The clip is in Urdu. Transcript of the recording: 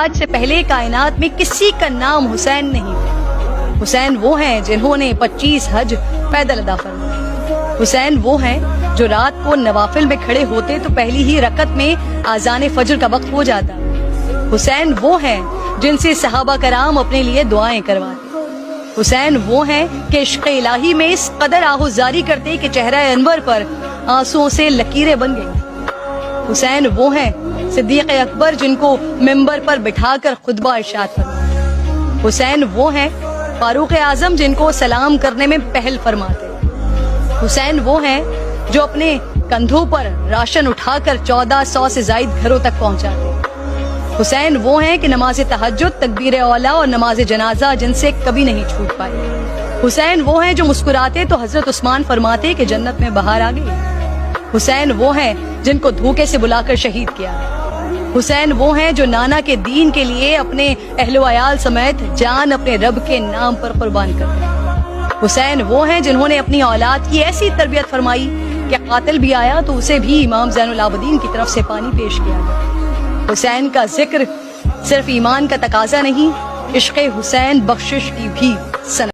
آج سے پہلے کائنات میں کسی کا نام حسین نہیں تھا۔ حسین وہ ہیں جنہوں نے 25 حج پیدل ادا فرمائے۔ حسین وہ ہیں جو رات کو نوافل میں کھڑے ہوتے تو پہلی ہی رکعت میں آذان فجر کا وقت ہو جاتا۔ حسین وہ ہیں جن سے صحابہ کرام اپنے لیے دعائیں کرواتے۔ حسین وہ ہیں کہ عشق الہی میں اس قدر آہوزاری کرتے کہ چہرہ انور پر آنسوؤں سے لکیریں بن گئی۔ حسین وہ ہیں صدیق اکبر جن کو ممبر پر بٹھا کر خطبہ ارشاد فرماتے۔ حسین وہ ہیں فاروق اعظم جن کو سلام کرنے میں پہل فرماتے۔ حسین وہ ہیں جو اپنے کندھوں پر راشن اٹھا کر 1400 سے زائد گھروں تک پہنچاتے۔ حسین وہ ہیں کہ نماز تہجد، تکبیر اولیٰ اور نماز جنازہ جن سے کبھی نہیں چھوٹ پائی۔ حسین وہ ہیں جو مسکراتے تو حضرت عثمان فرماتے کہ جنت میں بہار آ گئی۔ حسین وہ ہیں جن کو دھوکے سے بلا کر شہید کیا۔ حسین وہ ہیں جو نانا کے دین کے لیے اپنے اہل و عیال سمیت جان اپنے رب کے نام پر قربان کرتے۔ حسین وہ ہیں جنہوں نے اپنی اولاد کی ایسی تربیت فرمائی کہ قاتل بھی آیا تو اسے بھی امام زین العابدین کی طرف سے پانی پیش کیا گیا۔ حسین کا ذکر صرف ایمان کا تقاضا نہیں، عشق حسین بخشش کی بھی سند